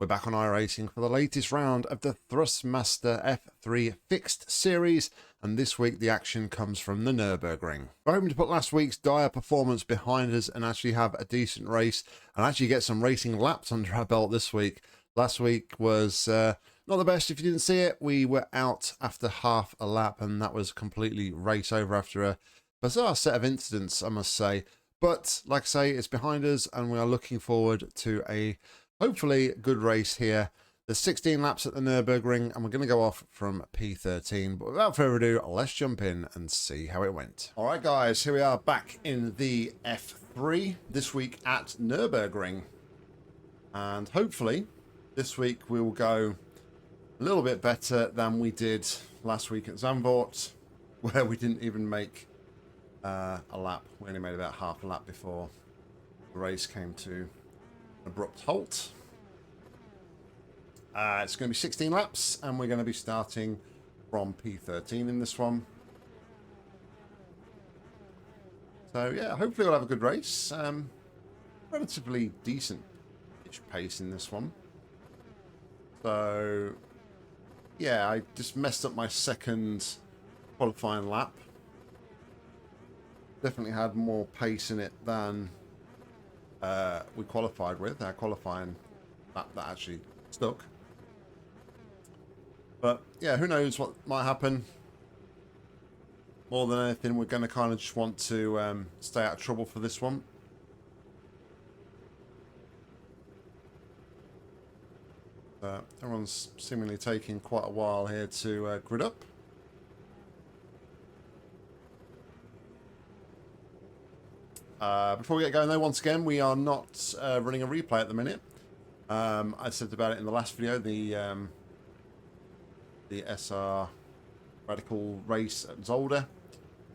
We're back on iRacing for the latest round of the Thrustmaster F3 Fixed Series, and this week the action comes from the Nurburgring. We're hoping to put last week's dire performance behind us and actually have a decent race and actually get some racing laps under our belt this week. Last week was not the best if you didn't see it. We were out after half a lap and that was completely race over after a bizarre set of incidents, I must say. But like I say, it's behind us and we are looking forward to a hopefully good race here. There's 16 laps at the Nurburgring and we're going to go off from P13. But without further ado, let's jump in and see how it went. All right, guys, here we are back in the F3 this week at Nurburgring. And hopefully this week we will go a little bit better than we did last week at Zandvoort, where we didn't even make a lap. We only made about half a lap before the race came to abrupt halt. It's going to be 16 laps and we're going to be starting from P13 in this one. So yeah, hopefully we'll have a good race. Relatively decent pitch pace in this one. So yeah, I just messed up my second qualifying lap. Definitely had more pace in it than we qualified with. Our qualifying lap that actually stuck. But yeah, who knows what might happen. More than anything, we're going to kind of just want to stay out of trouble for this one. Everyone's seemingly taking quite a while here to grid up. Before we get going though, once again, we are not running a replay at the minute. I said about it in the last video, the SR Radical race at Zolder.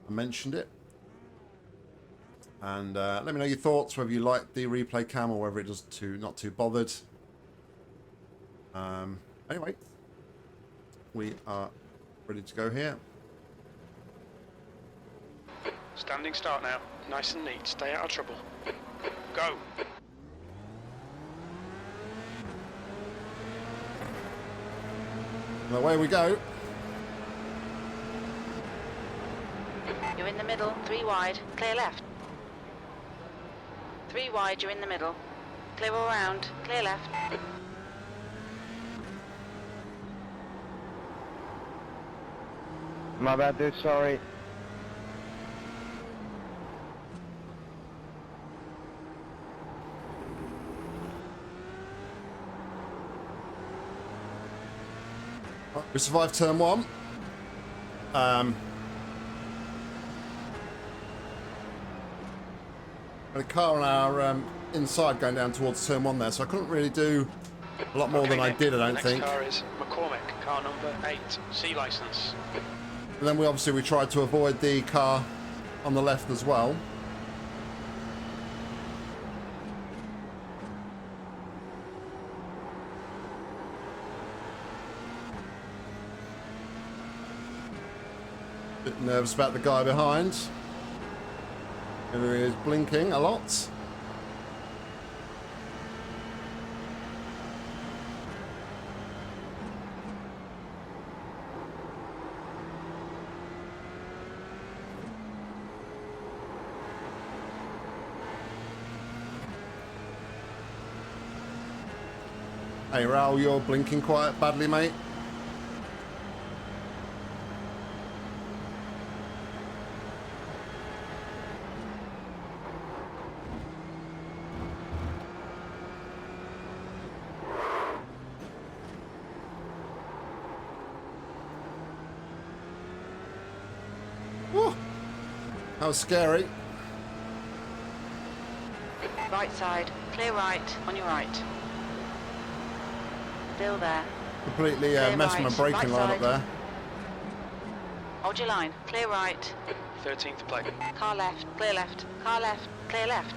I mentioned it. And let me know your thoughts, whether you like the replay cam or whether it does not too bothered. Anyway, we are ready to go here. Standing start now. Nice and neat. Stay out of trouble. Go. And away we go. You're in the middle. 3 wide. Clear left. 3 wide. You're in the middle. Clear all round. Clear left. My bad, dude. Sorry. We survived turn 1. And a car on our inside going down towards turn 1 there, so I couldn't really do a lot more than I did, I don't think. Next car is McCormick, car number 8, C license. And then we tried to avoid the car on the left as well. Bit nervous about the guy behind, who is blinking a lot. Hey Raoul, you're blinking quite badly, mate. Whew. That was scary. Right side. Clear right. On your right. Still there. Completely Clear messed right. my braking Right line up side. there. Hold your line. Clear right. 13th plate. Car left. Clear left. Car left. Clear left.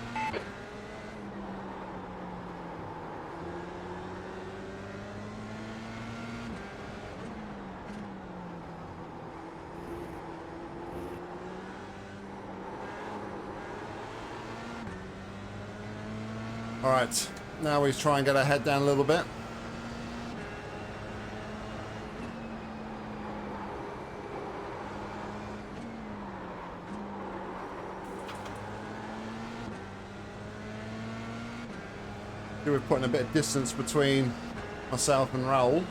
All right, now we try and get our head down a little bit. We're putting a bit of distance between myself and Raoul.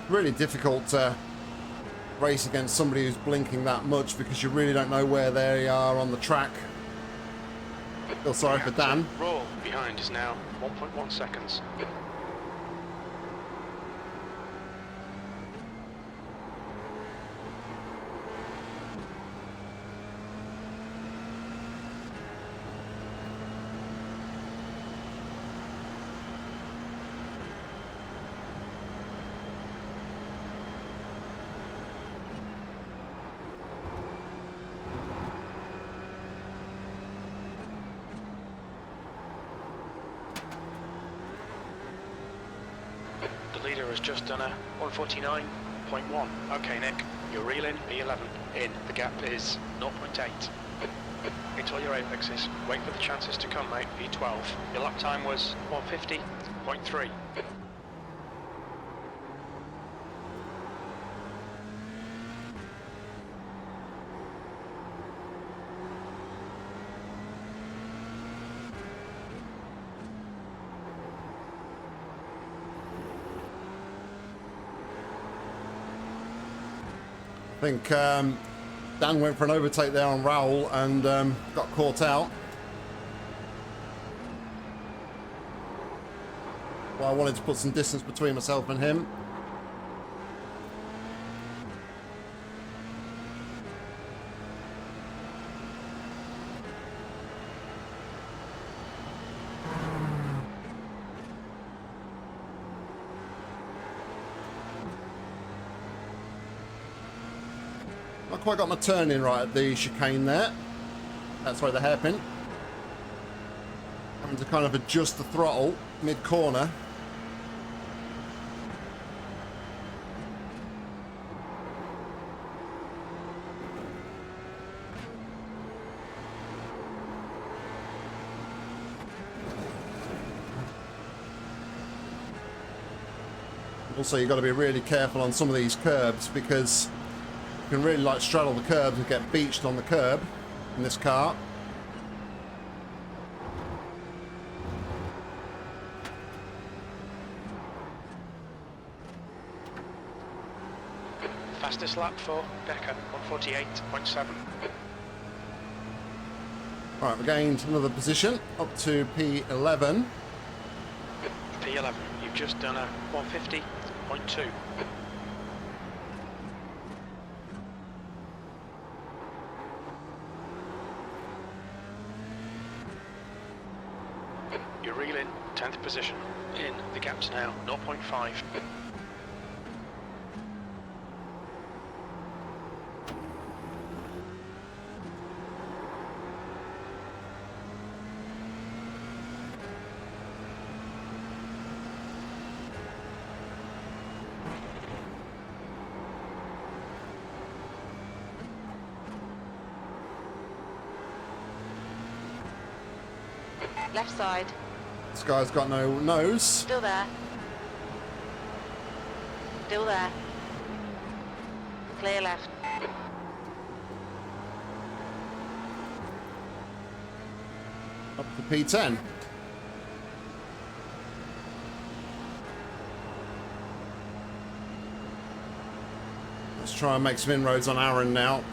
Really difficult to race against somebody who's blinking that much because you really don't know where they are on the track. Feel sorry for Dan. Roll behind is now 1.1 seconds. The leader has just done a 149.1. Okay, Nick, you're reeling P11. In, the gap is 0.8. Into all your apexes. Wait for the chances to come, mate. P12. Your lap time was 150.3. I think Dan went for an overtake there on Raoul and got caught out. Well, I wanted to put some distance between myself and him. Not quite got my turn in right at the chicane there. That's right, the hairpin. Having to kind of adjust the throttle mid-corner. Also, you've got to be really careful on some of these curbs because you can really like straddle the curbs and get beached on the curb in this car. Fastest lap for Decker, 148.7. Right, we gained another position up to P11. P11, you've just done a 150.2. You're reeling, 10th position. In, the gap's now 0.5. Left side. This guy's got no nose. Still there. Still there. Clear left. Up to P10. Let's try and make some inroads on Aaron now.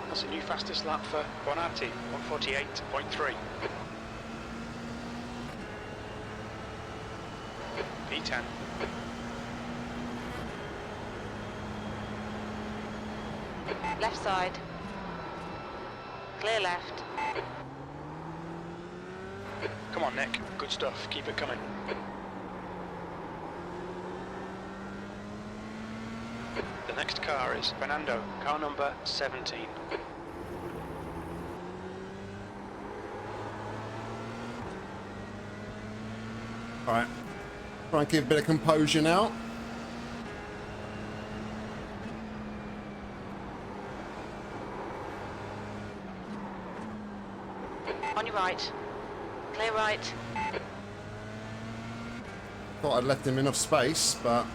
That's a new fastest lap for Bonatti, 148.3. P10. Left side. Clear left. Come on, Nick. Good stuff. Keep it coming. The next car is Fernando, car number 17. Alright. Try and keep a bit of composure now. On your right. Clear right. Thought I'd left him enough space, but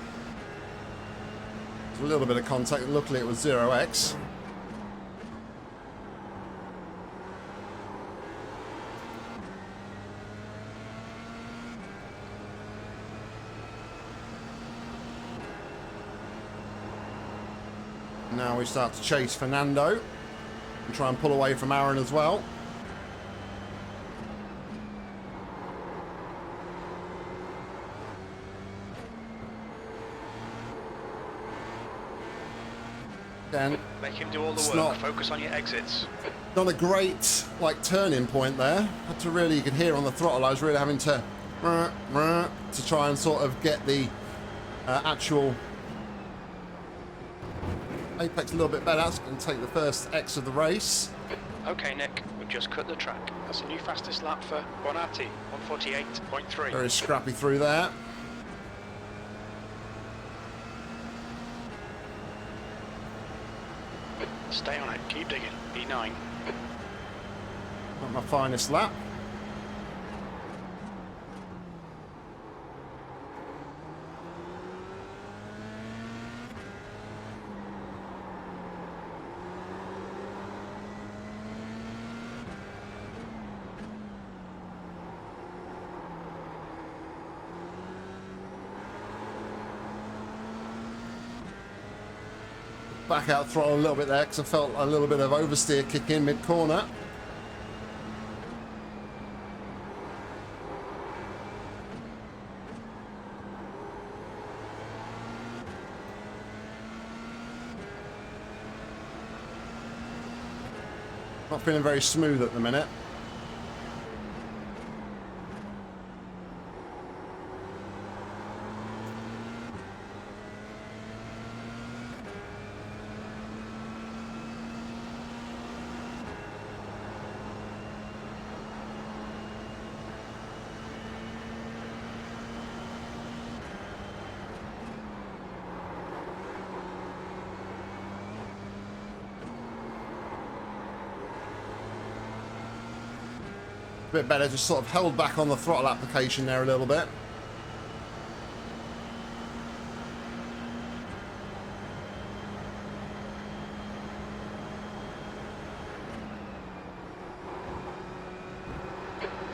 there's a little bit of contact. Luckily it was 0x. Now we start to chase Fernando and try and pull away from Aaron as well. Again, Make him do all the It's work. not- Focus on your exits. not a great turning point there. Had to really, you could hear on the throttle, I was really having to try and sort of get the actual apex a little bit better. And take the first X of the race. Okay, Nick, we've just cut the track. That's a new fastest lap for Bonatti, 148.3. Very scrappy through there. Stay on it, keep digging. B9. Not my finest lap. Back out throttle a little bit there because I felt a little bit of oversteer kick in mid-corner. Not feeling very smooth at the minute. A bit better, just sort of held back on the throttle application there a little bit.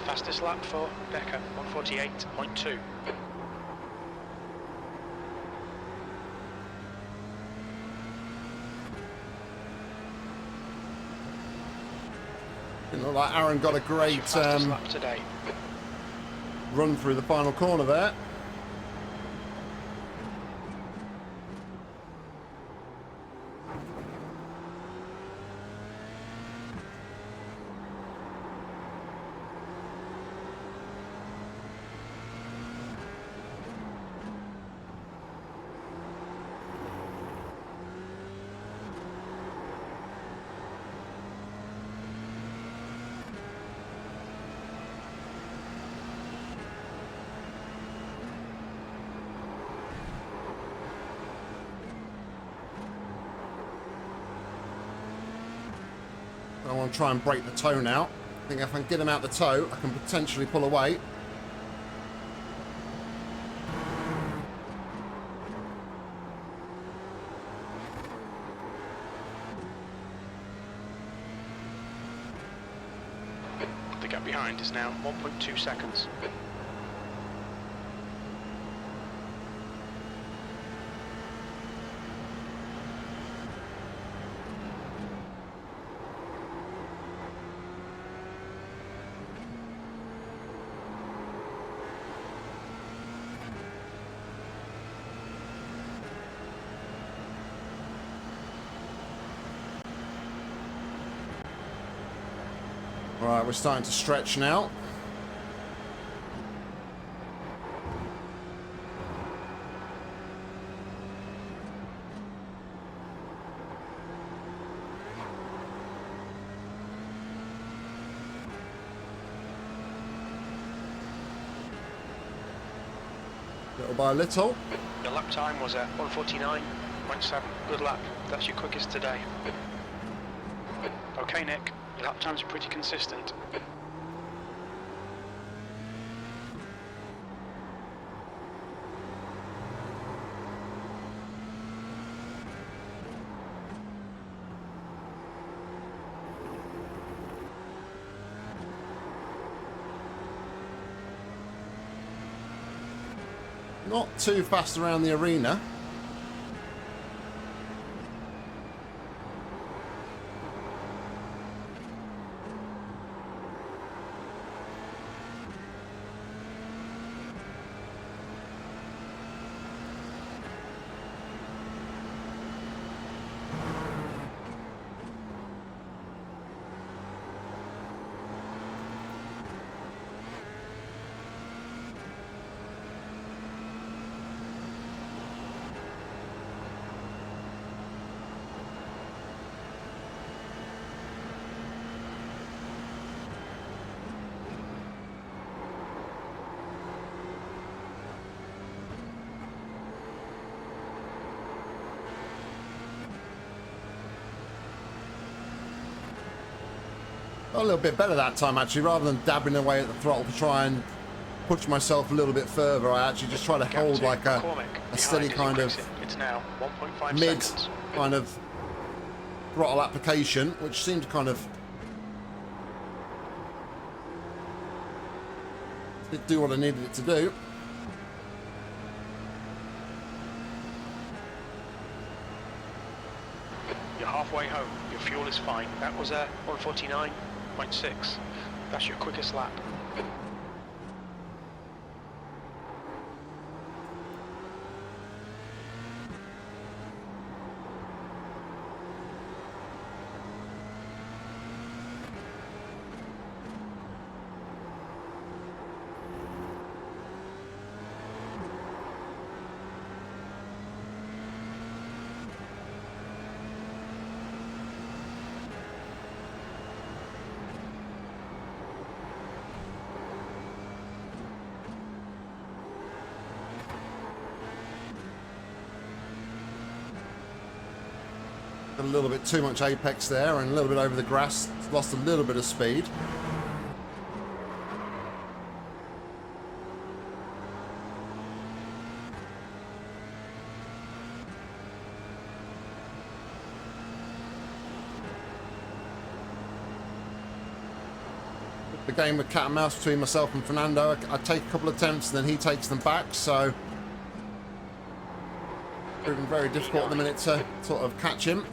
Fastest lap for Becker, 148.2. Didn't look like Aaron got a great Fastest lap today. run through the final corner there. I want to try and break the toe now. I think if I can get him out the toe, I can potentially pull away. The gap behind is now 1.2 seconds. Alright, we're starting to stretch now. Little by little. Your lap time was at 1:49.7. Good lap. That's your quickest today. Okay, Nick. Your lap times are pretty consistent. Not too fast around the arena. Got a little bit better that time actually, rather than dabbing away at the throttle to try and push myself a little bit further. I actually just try to hold like a steady kind of it's now 1.5 mid seconds. kind of throttle application, which seemed to kind of do what I needed it to do. You're halfway home. Your fuel is fine. That was a 1:49.6. That's your quickest lap. A little bit too much apex there and a little bit over the grass. Lost a little bit of speed. The game with cat and mouse between myself and Fernando. I take a couple of attempts and then he takes them back, so proving very difficult at the minute to sort of catch him.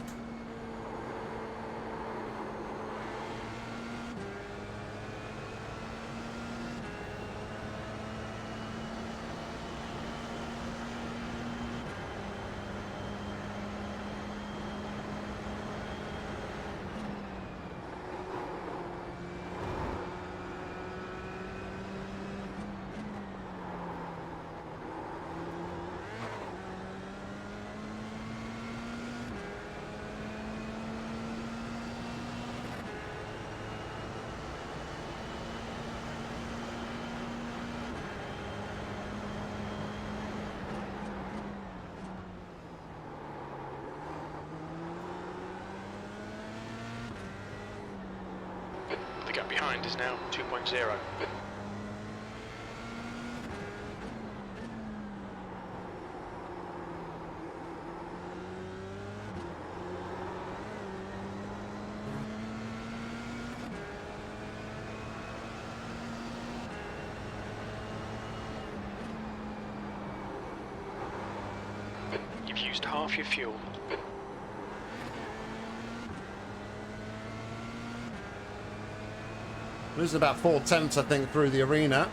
The gap behind is now 2.0. You've used half your fuel. Losing about 4/10, I think, through the arena.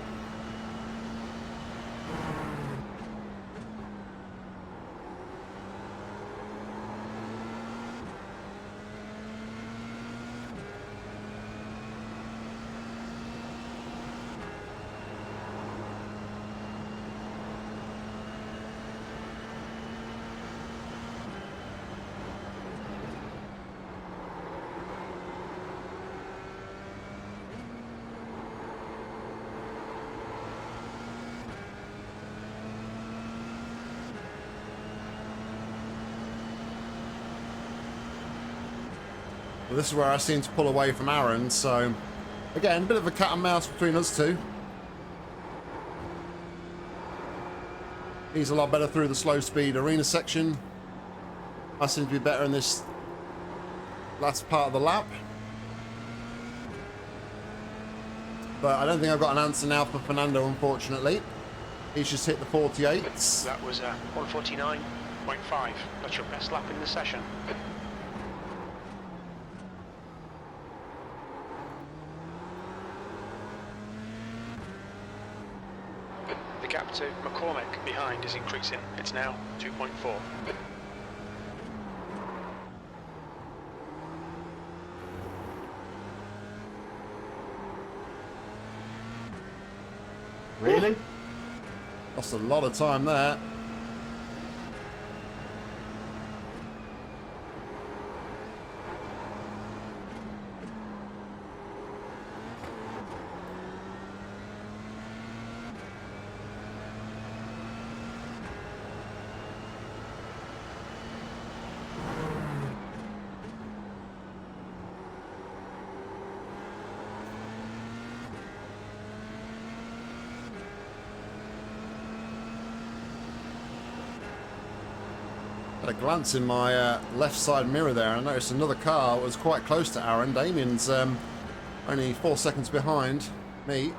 Well, this is where I seem to pull away from Aaron, so again, a bit of a cat and mouse between us two. He's a lot better through the slow speed arena section. I seem to be better in this last part of the lap. But I don't think I've got an answer now for Fernando, unfortunately. He's just hit the 48s. That was 149.5. That's your best lap in the session. The gap to McCormick behind is increasing. It's now 2.4. Really? Lost a lot of time there. Had a glance in my left side mirror there, and I noticed another car was quite close to Aaron. Damien's only 4 seconds behind me.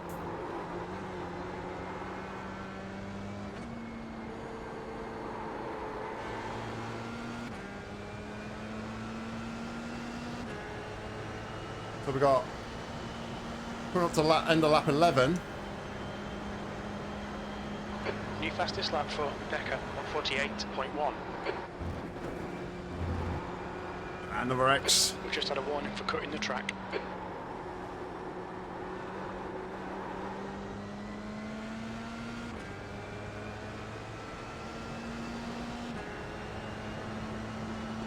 So we got coming up to end of lap 11. New fastest lap for Decker, 148.1. Another X. We've just had a warning for cutting the track.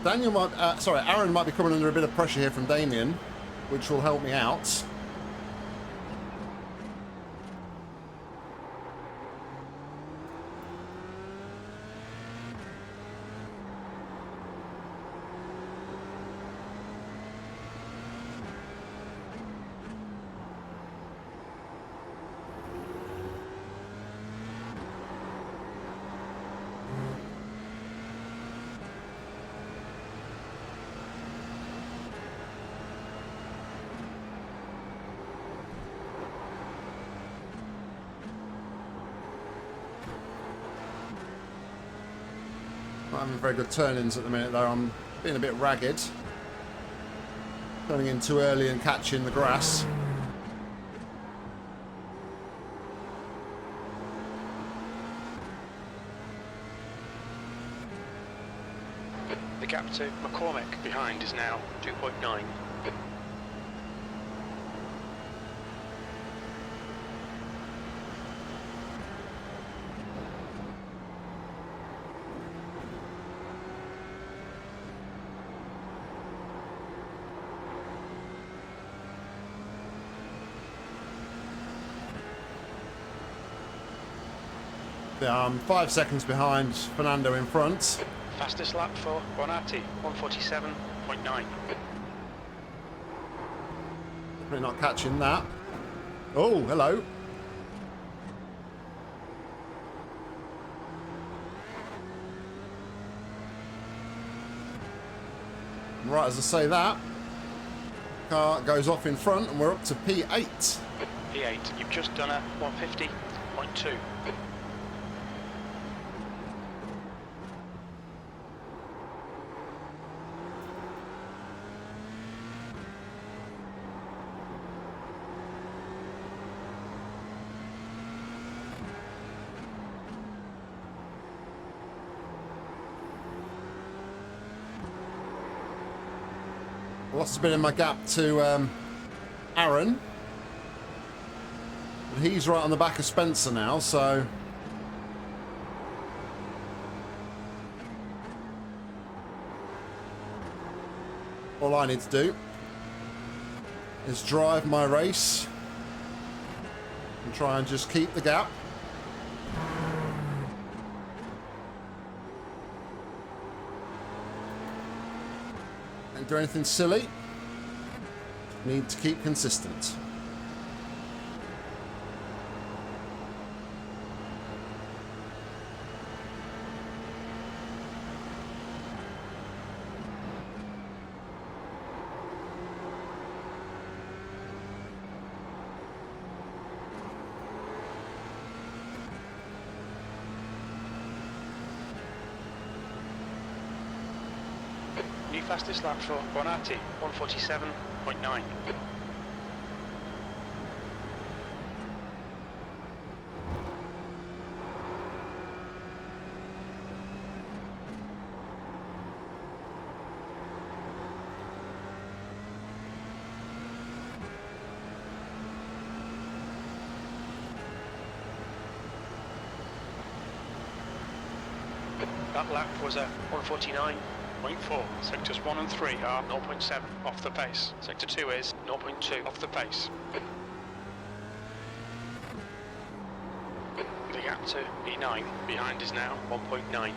Aaron might be coming under a bit of pressure here from Damien, which will help me out. Not having very good turn-ins at the minute though. I'm being a bit ragged. Turning in too early and catching the grass. The gap to McCormick behind is now 2.9. Yeah, I'm 5 seconds behind Fernando in front. Fastest lap for Bonatti, 147.9. Definitely not catching that. Oh, hello. And right as I say that, car goes off in front and we're up to P8. P8, you've just done a 150.2. Lost a bit in my gap to Aaron. But he's right on the back of Spencer now, so... all I need to do is drive my race and try and just keep the gap. Don't do anything silly. Need to keep consistent. New fastest lap for Bonatti, 147.9. That lap was a 149.4. Sectors 1 and 3 are 0.7 off the pace. Sector 2 is 0.2 off the pace. The gap to E9 behind is now 1.9.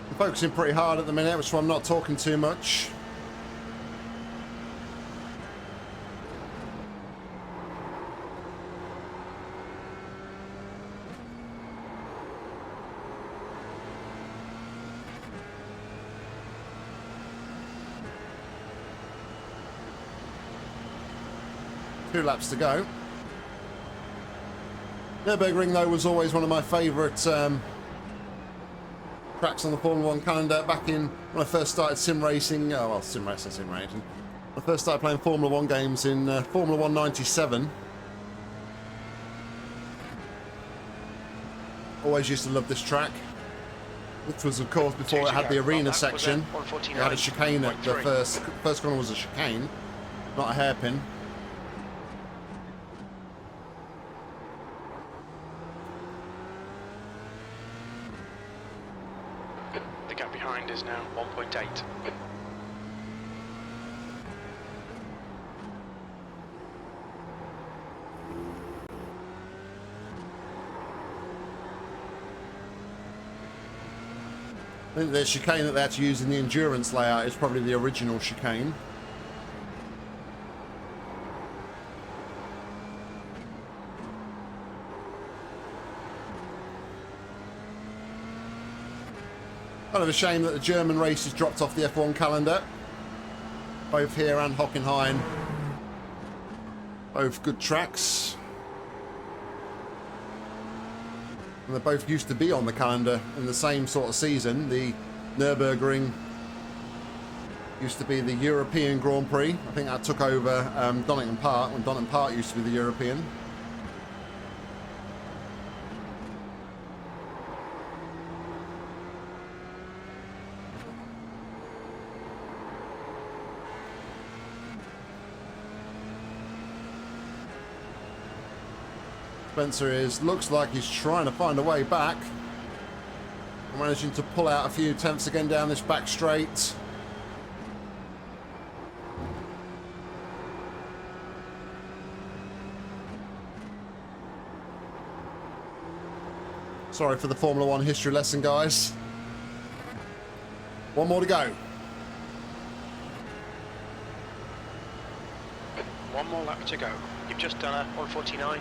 I'm focusing pretty hard at the minute, which is why I'm not talking too much. Two laps to go. Nurburgring, though, was always one of my favourite tracks on the Formula 1 calendar back in when I first started sim racing. Oh, well, sim racing. When I first started playing Formula 1 games in Formula 1 97. Always used to love this track. Which was, of course, before it had the arena section. It had a chicane at the first corner was a chicane, not a hairpin. The gap behind is now 1.8. I think the chicane that they had to use in the endurance layout is probably the original chicane. Kind of a shame that the German races dropped off the F1 calendar. Both here and Hockenheim. Both good tracks. And they both used to be on the calendar in the same sort of season. The Nurburgring used to be the European Grand Prix. I think that took over Donington Park, when Donington Park used to be the European. Spencer looks like he's trying to find a way back. Managing to pull out a few tenths again down this back straight. Sorry for the Formula 1 history lesson, guys. One more to go. One more lap to go. You've just done a 149.6.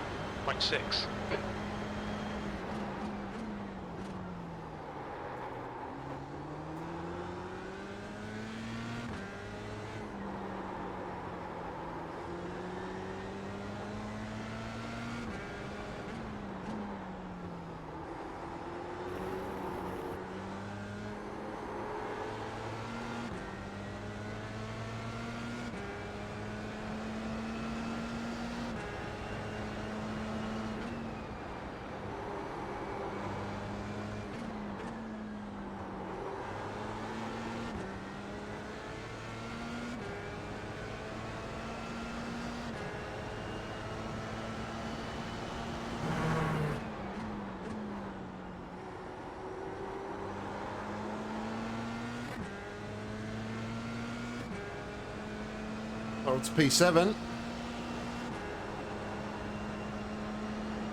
Oh, it's P7.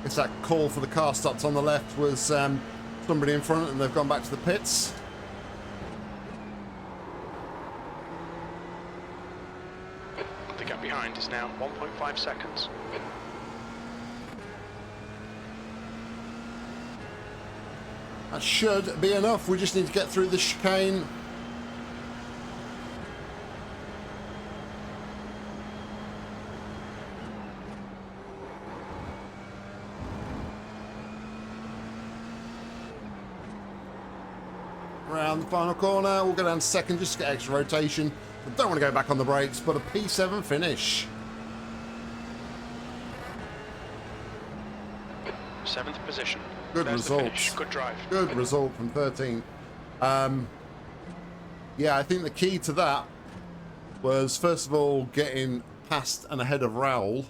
Guess that call for the car stops on the left was somebody in front and they've gone back to the pits. The gap behind is now 1.5 seconds. That should be enough. We just need to get through the chicane. Around the final corner, we'll go down to second just to get extra rotation. I don't want to go back on the brakes, but a P7 finish. 7th position. Good There's the finish. results. Good drive. Good result from 13th. Yeah, I think the key to that was, first of all, getting past and ahead of Raoul,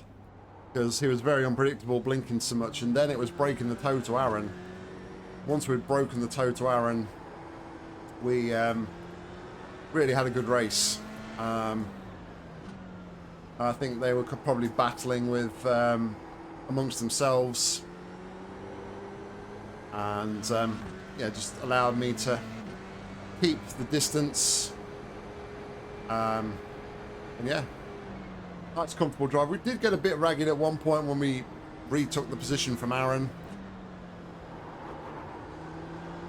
because he was very unpredictable, blinking so much, and then it was breaking the toe to Aaron. Once we'd broken the toe to Aaron, we really had a good race. I think they were probably battling with amongst themselves, and yeah, just allowed me to keep the distance. And yeah, nice comfortable drive. We did get a bit ragged at one point when we retook the position from Aaron,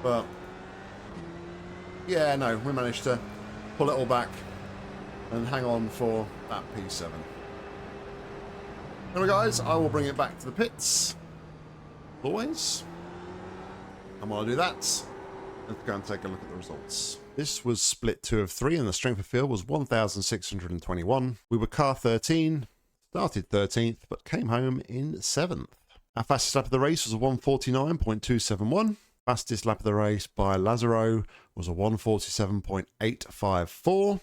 but yeah, no, we managed to pull it all back and hang on for that P7. Anyway, guys, I will bring it back to the pits, as always. And while I do that, let's go and take a look at the results. This was split 2 of 3, and the strength of field was 1,621. We were car 13, started 13th, but came home in 7th. Our fastest lap of the race was a 149.271. Fastest lap of the race by Lazaro was a 147.854.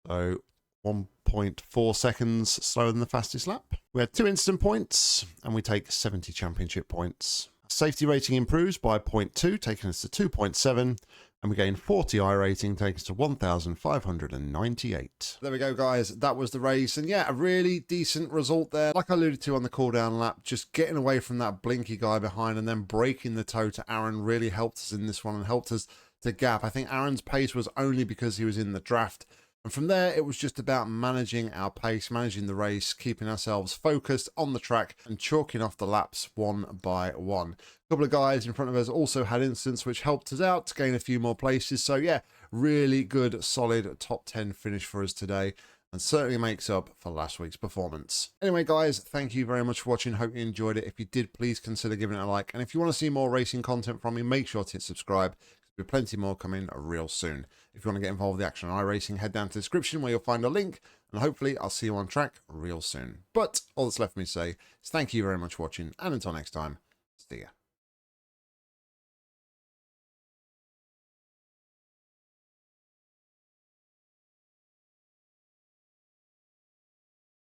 So 1.4 seconds slower than the fastest lap. We had 2 incident points, and we take 70 championship points. Safety rating improves by 0.2, taking us to 2.7, and we gain 40 iRating, taking us to 1,598. There we go, guys. That was the race, and yeah, a really decent result there. Like I alluded to on the cooldown lap, just getting away from that blinky guy behind and then breaking the toe to Aaron really helped us in this one and helped us to gap. I think Aaron's pace was only because he was in the draft. And from there, it was just about managing our pace, managing the race, keeping ourselves focused on the track and chalking off the laps one by one. A couple of guys in front of us also had incidents which helped us out to gain a few more places. So yeah, really good, solid top 10 finish for us today, and certainly makes up for last week's performance. Anyway, guys, thank you very much for watching. Hope you enjoyed it. If you did, please consider giving it a like. And if you want to see more racing content from me, make sure to hit subscribe. There'll be plenty more coming real soon. If you want to get involved with the action on iRacing, head down to the description where you'll find a link, and hopefully I'll see you on track real soon. But all that's left for me to say is thank you very much for watching, and until next time, see ya.